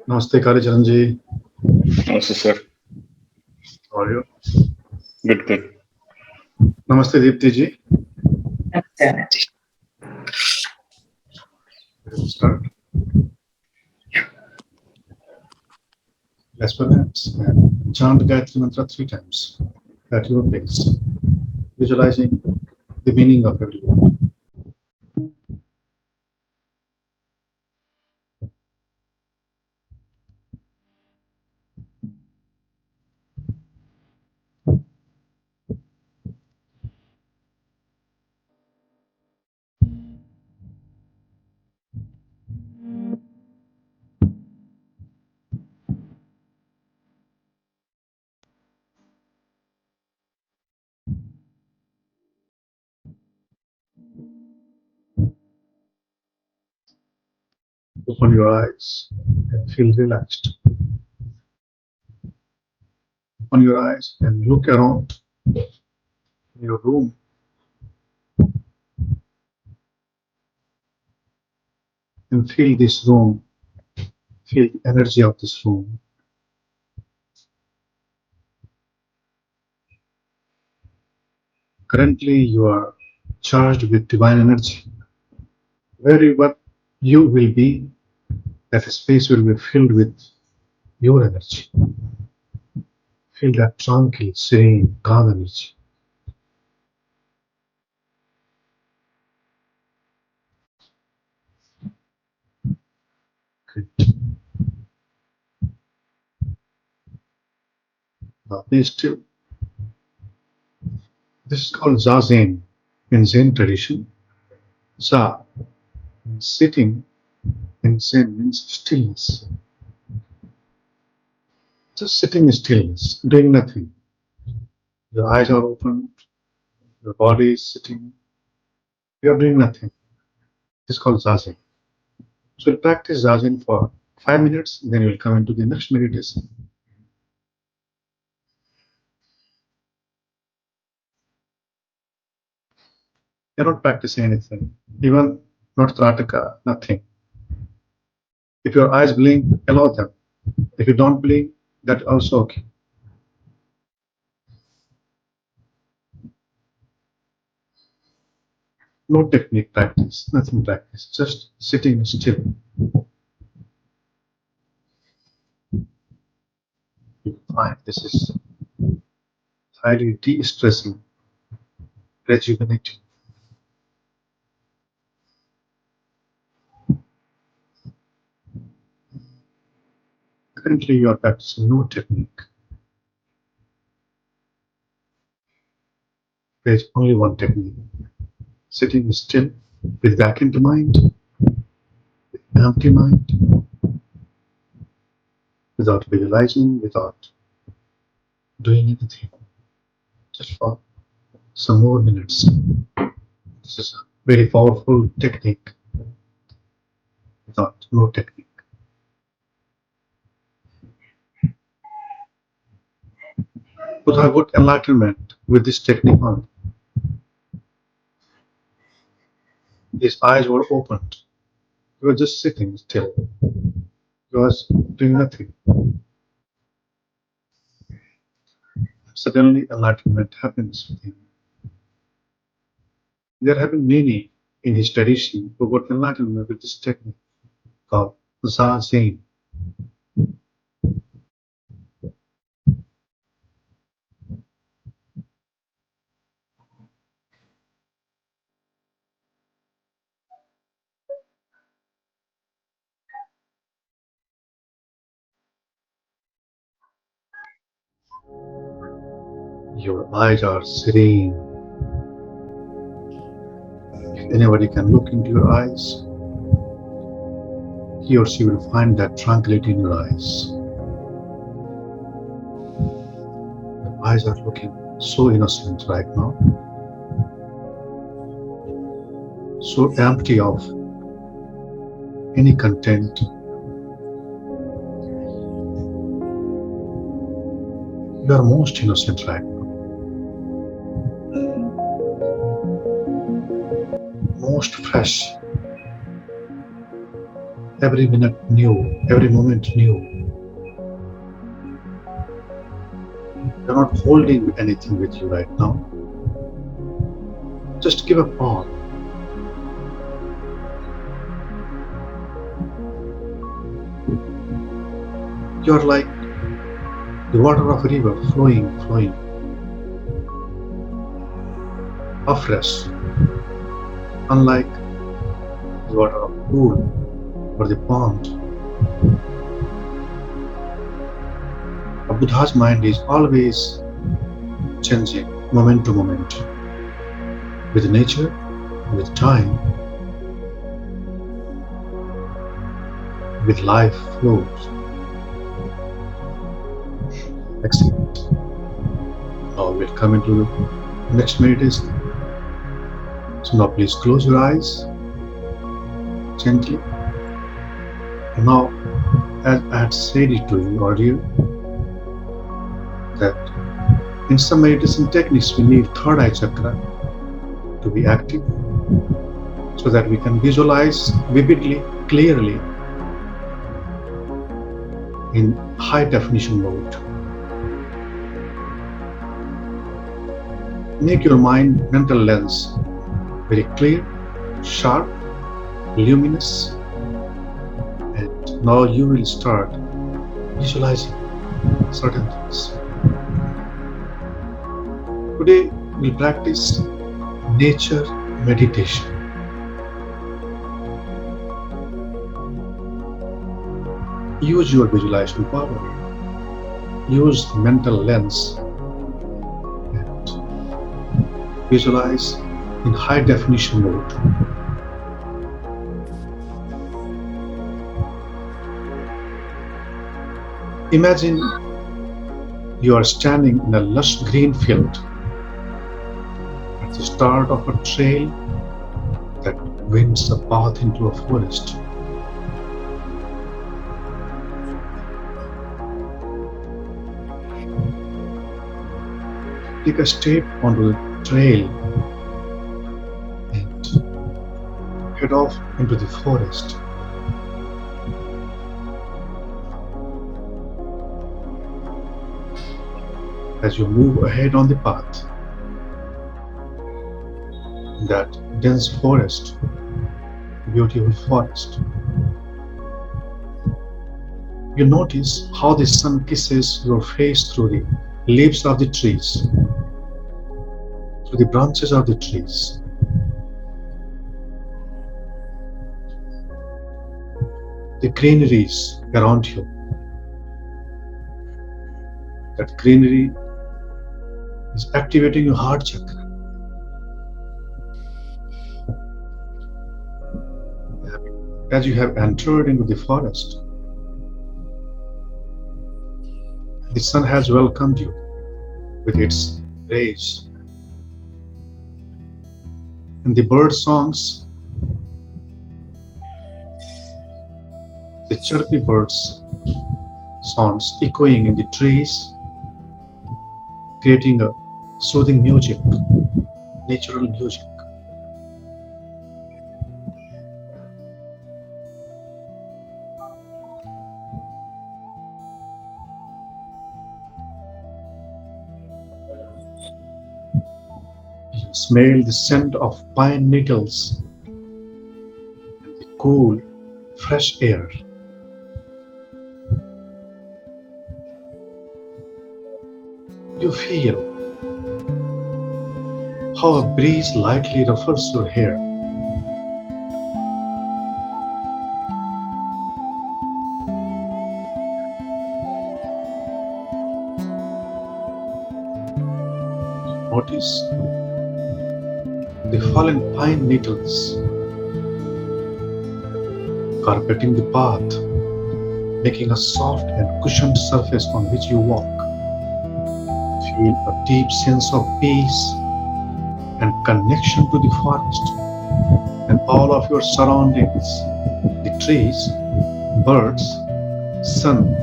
Namaste Kalicharan ji. Namaste, sir. How are you? Good, good. Namaste Deepti ji. Let's start. Let's perhaps chant Gayatri Mantra 3 times at your pace, visualizing the meaning of every word. Open your eyes and feel relaxed. Open your eyes and look around your room. And feel this room, feel the energy of this room. Currently, you are charged with divine energy. Wherever you will be, that space will be filled with your energy. Feel that tranquil, serene, calm energy. Good. Now be still. This is called Zazen in Zen tradition. Za, sitting in Zen means stillness. Just sitting in stillness, doing nothing. Your eyes are open, your body is sitting, you are doing nothing. This is called Zazen. So we'll practice Zazen for 5 minutes, then we'll come into the next meditation. You're not practicing anything, even not Trataka, nothing. If your eyes blink, allow them. If you don't blink, that's also okay. No technique practice, nothing practice, just sitting still. Fine, this is highly de-stressing, rejuvenating. Currently, you are practicing no technique. There's only one technique. Sitting still with vacant mind, empty mind, without visualizing, without doing anything. Just for some more minutes. This is a very powerful technique. Without no technique. But I got enlightenment with this technique on. His eyes were opened. He was just sitting still. He was doing nothing. Suddenly enlightenment happens with him. There have been many in his tradition who got enlightenment with this technique called Zazen. Your eyes are serene. If anybody can look into your eyes, he or she will find that tranquility in your eyes. Your eyes are looking so innocent right now, so empty of any content. You are most innocent right now, most fresh. every minute new, every moment new. You're not holding anything with you right now. Just give a pause. You're like the water of a river flowing, flowing, afresh, unlike the water of a pool or the pond. A Buddha's mind is always changing, moment to moment, with nature, with time, with life flows. Excellent. Now we'll come into the next meditation. So now please close your eyes gently. And now, as I had said it to you earlier, that in some meditation techniques we need third eye chakra to be active so that we can visualize vividly, clearly in high definition mode. Make your mental lens very clear, sharp, luminous, and now you will start visualizing certain things. Today we'll practice nature meditation. Use your visualization power. Use the mental lens and visualize in high definition mode. Imagine you are standing in a lush green field at the start of a trail that winds a path into a forest. Take a step onto the trail and head off into the forest. As you move ahead on the path, that dense forest, beautiful forest, you notice how the sun kisses your face through the leaves of the trees, through the branches of the trees. The greeneries around you, that greenery is activating your heart chakra. As you have entered into the forest, the sun has welcomed you with its rays. And the bird songs, the chirpy birds sounds echoing in the trees, creating a soothing music, natural music. You smell the scent of pine needles and the cool, fresh air. You feel how a breeze lightly ruffles your hair. Notice the fallen pine needles carpeting the path, making a soft and cushioned surface on which you walk. Feel a deep sense of peace and connection to the forest and all of your surroundings, the trees, birds, sun,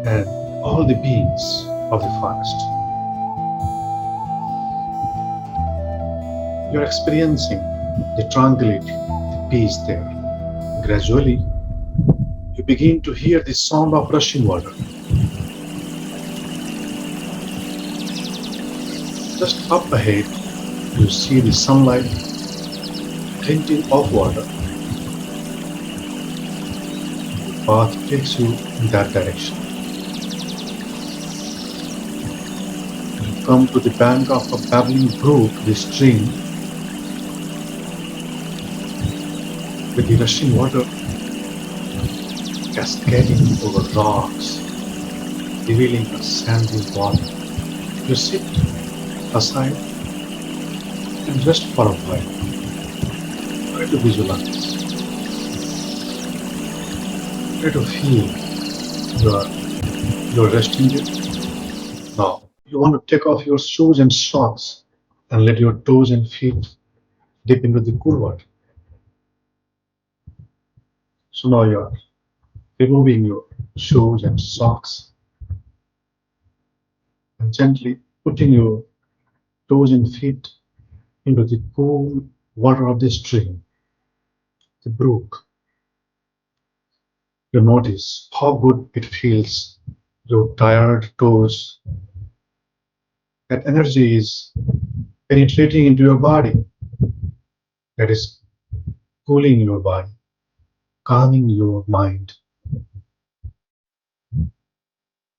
and all the beings of the forest. You're experiencing the tranquility, the peace there. Gradually, You begin to hear the sound of rushing water. Just up ahead, you see the sunlight glinting off water. The path takes you in that direction. You come to the bank of a babbling brook, the stream, with the rushing water cascading over rocks, revealing a sandy bottom. You sit aside and rest for a while. Try to visualize, try to feel your you're resting there. Now you want to take off your shoes and socks and let your toes and feet dip into the cool water. So now you're removing your shoes and socks and gently putting your toes and feet into the cool water of the stream, the brook. You notice how good it feels. Your tired toes, that energy is penetrating into your body, that is cooling your body, calming your mind.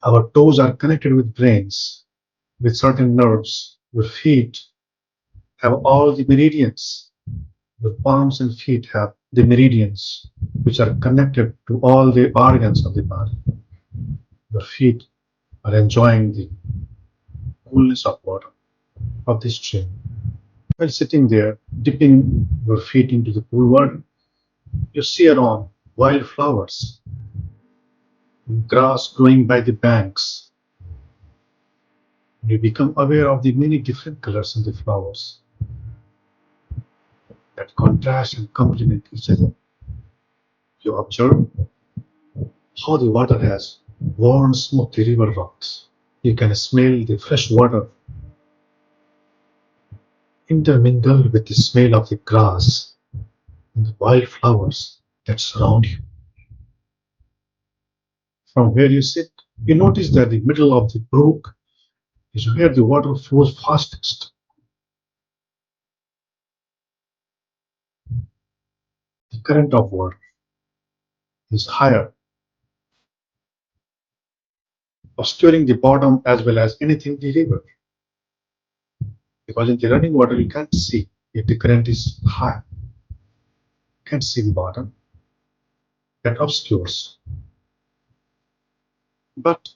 Our toes are connected with brains, with certain nerves. Your feet have all the meridians. Your palms and feet have the meridians which are connected to all the organs of the body. Your feet are enjoying the coolness of water of the stream. While sitting there, dipping your feet into the cool water, you see around wildflowers, grass growing by the banks. You become aware of the many different colors in the flowers that contrast and complement each other. You observe how the water has worn smooth the river rocks. You can smell the fresh water intermingled with the smell of the grass and the wildflowers that surround you. From where you sit, you notice that the middle of the brook is where the water flows fastest. The current of water is higher, obscuring the bottom as well as anything the river. Because in the running water you can't see if the current is high, you can't see the bottom. That obscures. But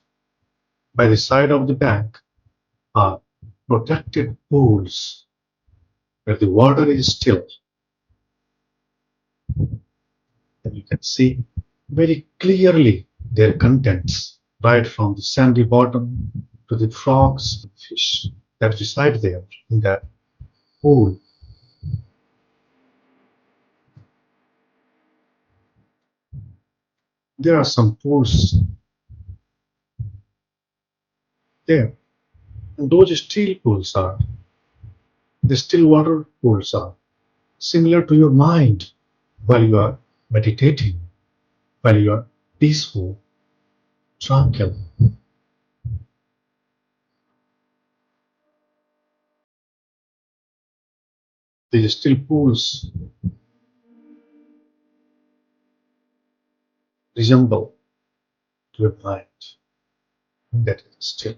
by the side of the bank are protected pools where the water is still, and you can see very clearly their contents, right from the sandy bottom to the frogs and fish that reside there in that pool. There are some pools there, and those still pools are, the still water pools are similar to your mind while you are meditating, while you are peaceful, tranquil. These still pools resemble to your mind that is still.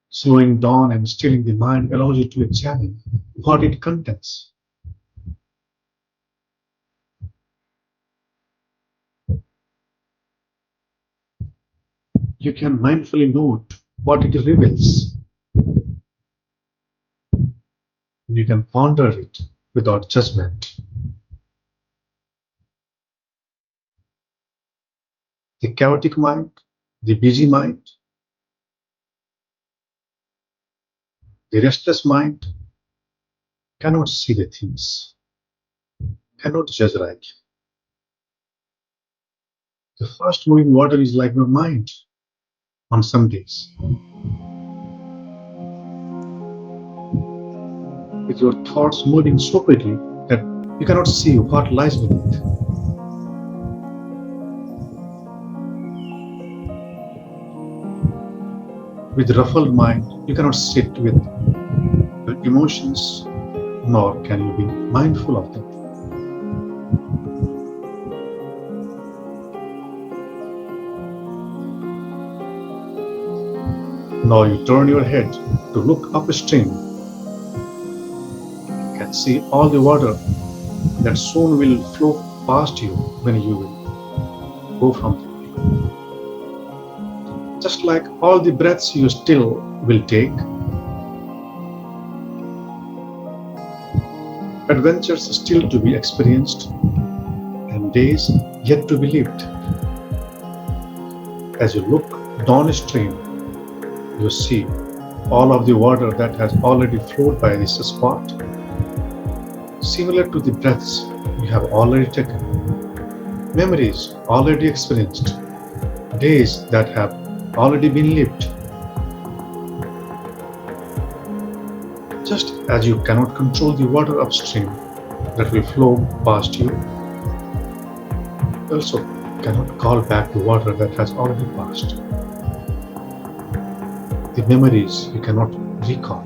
Slowing down and stilling the mind allows you to examine what it contains. You can mindfully note what it reveals. You can ponder it without judgment. The chaotic mind, the busy mind, the restless mind cannot see the things, cannot judge right. The fast moving water is like your mind on some days, with your thoughts moving so quickly that You cannot see what lies beneath. With ruffled mind, you cannot sit with your emotions, nor can you be mindful of them. Now you turn your head to look upstream. You can see all the water that soon will flow past you when you will go from there. Just like all the breaths you still will take, adventures still to be experienced, and days yet to be lived. As you look downstream, you see all of the water that has already flowed by this spot, similar to the breaths you have already taken, memories already experienced, days that have already been lived. Just as you cannot control the water upstream that will flow past you, you also cannot call back the water that has already passed. The memories you cannot recall.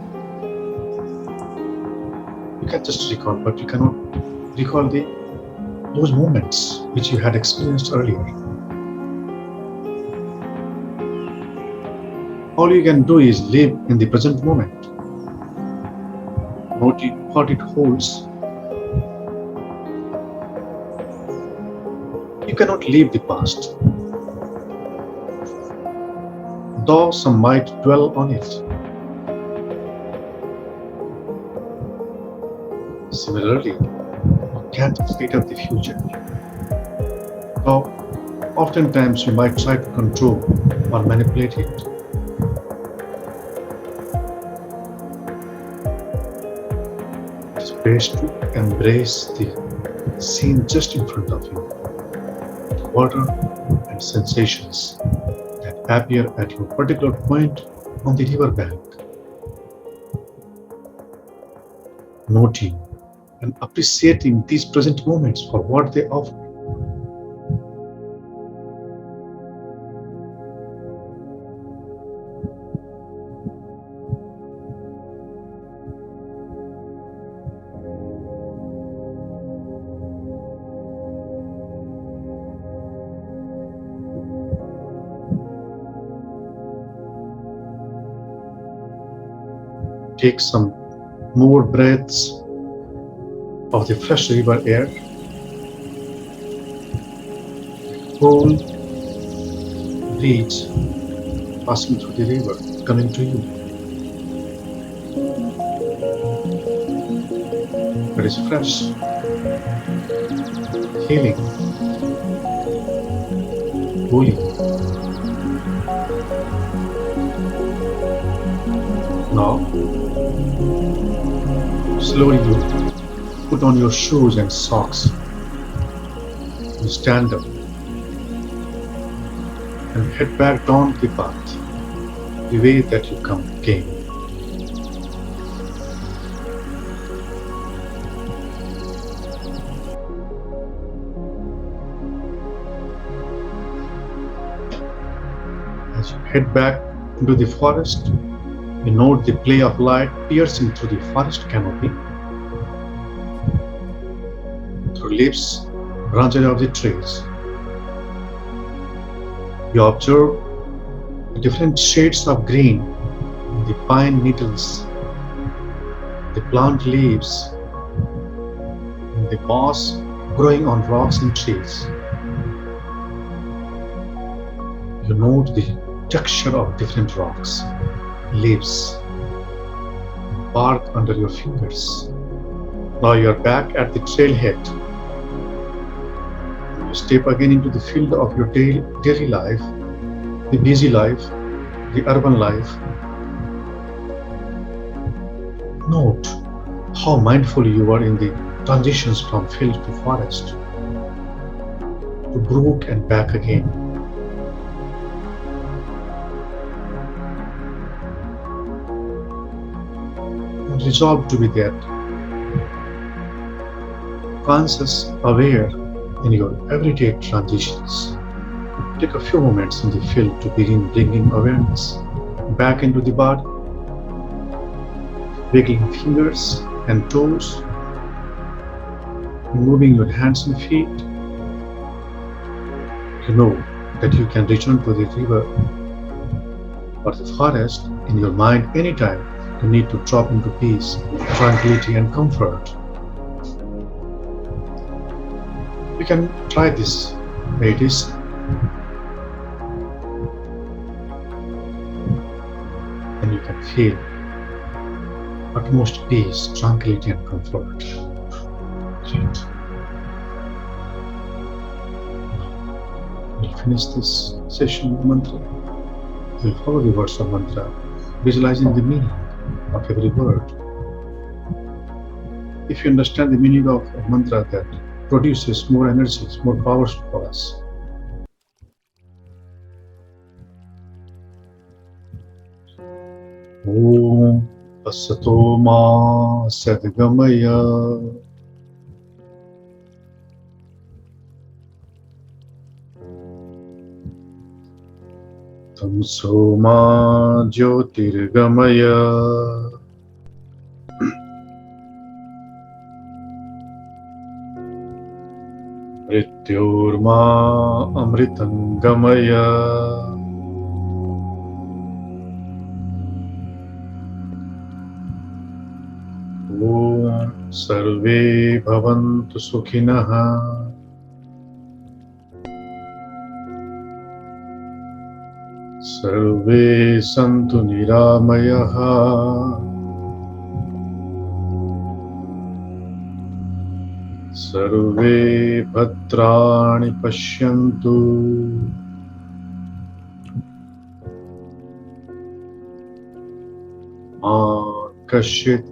You can just recall, but you cannot recall those moments which you had experienced earlier. All you can do is live in the present moment, noting what it holds. You cannot leave the past, though some might dwell on it. Similarly, you can't speed up the future, though oftentimes you might try to control or manipulate it. It is best to embrace the scene just in front of you, the water and sensations that appear at your particular point on the river bank, noting and appreciating these present moments for what they offer. Take some more breaths of the fresh river air, cool breeze passing through the river, coming to you. It is fresh, healing, cooling. Now, slowly you put on your shoes and socks. You stand up and head back down the path, the way that you came. As you head back into the forest, you note the play of light piercing through the forest canopy, through leaves, branches of the trees. You observe the different shades of green in the pine needles, the plant leaves, and the moss growing on rocks and trees. You note the texture of different rocks, leaves, and bark under your fingers. Now you are back at the trailhead. You step again into the field of your daily life, the busy life, the urban life. Note how mindful you are in the transitions from field to forest, to brook and back again. And resolve to be there conscious, aware in your everyday transitions. Take a few moments in the field to begin bringing awareness back into the body, wiggling fingers and toes, moving your hands and feet. You know that you can return to the river or the forest in your mind anytime you need to drop into peace, tranquility, and comfort. You can try this meditation and you can feel utmost peace, tranquility, and comfort. Right. We'll finish this session with mantra. We'll follow the words of mantra, visualizing the meaning of every word. If you understand the meaning of a mantra that produces more energies, more powers for us. Om Asato Ma Sadgamaya Tamso Ma Jyotirgamaya Mrityorma Amritangamaya Om Sarve Bhavantu Sukhinah Sarve Santu Niramayah Sarve Bhadrani Pashyantu Ma Kashit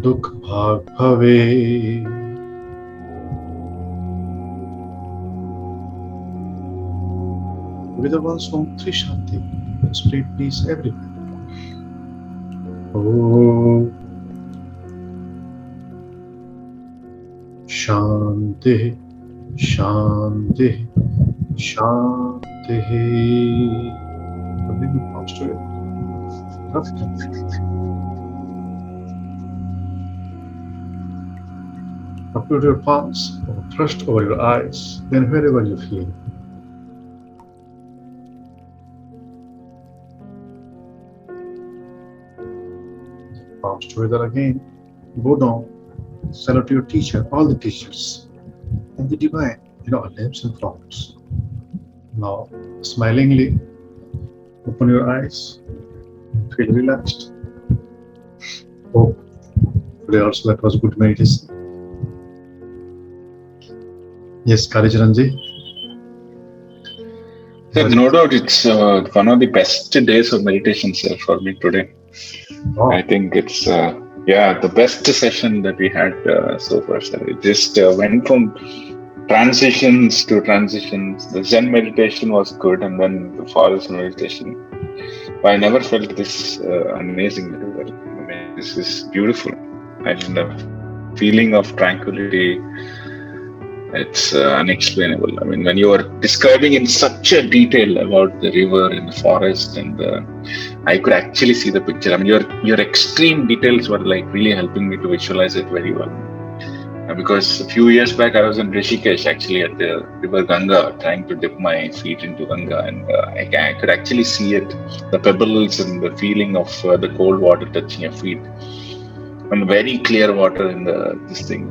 Dukh Bhag Bhave. With the ones from Tri Shanti, spread peace everywhere. Oh, Shanti, Shanti, Shanti. Bring the palms together. Upload your palms or thrust over your eyes, then wherever you feel. Palms together again. Go down. Salute your teacher, all the teachers, and the divine in all names and forms. Now, smilingly, open your eyes. Feel relaxed. Hope today also that was good meditation. Yes, Kalicharanji. Sir, no doubt it's one of the best days of meditation, sir, for me today. Wow. I think it's the best session that we had so far, sir. It just went from transitions to transitions. The Zen meditation was good, and then the forest meditation. But I never felt this amazing level. I mean, this is beautiful. I mean, the feeling of tranquility, it's unexplainable. I mean, when you are describing in such a detail about the river and the forest, and I could actually see the picture. I mean, your extreme details were like really helping me to visualize it very well. Because a few years back, I was in Rishikesh, actually, at the river Ganga, trying to dip my feet into Ganga, and I could actually see it, the pebbles and the feeling of the cold water touching your feet, and very clear water in this thing.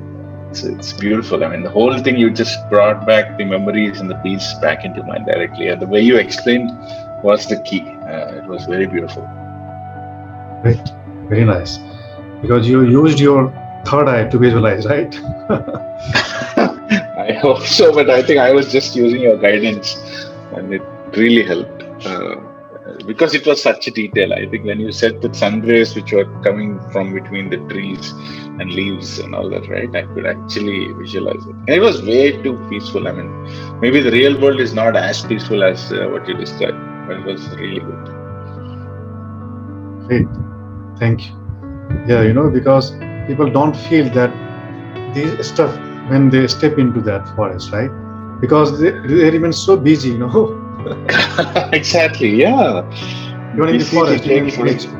It's beautiful. I mean, the whole thing, you just brought back the memories and the peace back into mind directly. And the way you explained was the key. It was very beautiful. Great, very nice. Because you used your third eye to visualize, right? I hope so, but I think I was just using your guidance, and it really helped. Because it was such a detail. I think when you said the sun rays which were coming from between the trees and leaves and all that, right? I could actually visualize it. And it was way too peaceful. I mean, maybe the real world is not as peaceful as what you described, but it was really good. Great, thank you. Yeah, because people don't feel that this stuff when they step into that forest, right? Because they remain so busy, Exactly. Yeah. even in the Busy to forest, even take in the photos. nature.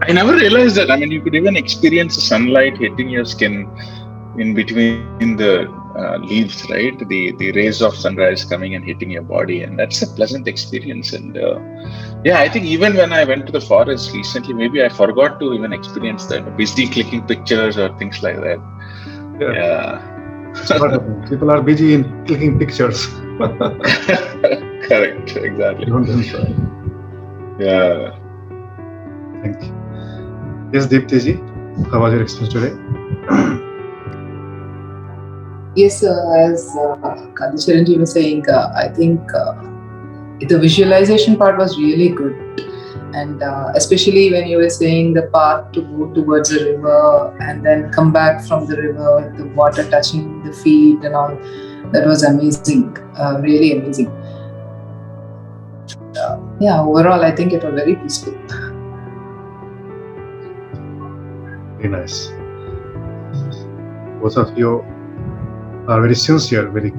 I never realized that. I mean, you could even experience the sunlight hitting your skin in between the leaves, right? The rays of sunrise coming and hitting your body, and that's a pleasant experience. And yeah, I think even when I went to the forest recently, maybe I forgot to even experience that. Busy clicking pictures or things like that. Yeah, Yeah. that's what happens. People are busy in clicking pictures. Correct. Exactly. Don't enjoy. Yeah. Thank you. Yes, Deeptiji, how was your experience today? Yes, as Kalicharanji was saying, I think the visualization part was really good. And especially when you were saying the path to go towards the river and then come back from the river, the water touching the feet and all, that was amazing, really amazing. Yeah, overall, I think it was very peaceful. Very nice. Both of you are very sincere, very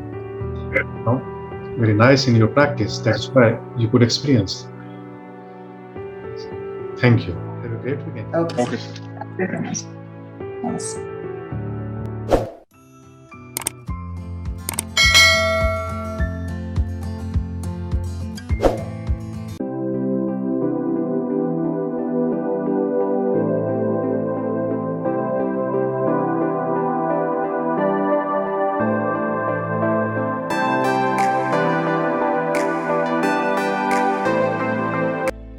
nice in your practice. That's why you could experience. Thank you. Have a great weekend. Okay. Okay. Very nice. Nice.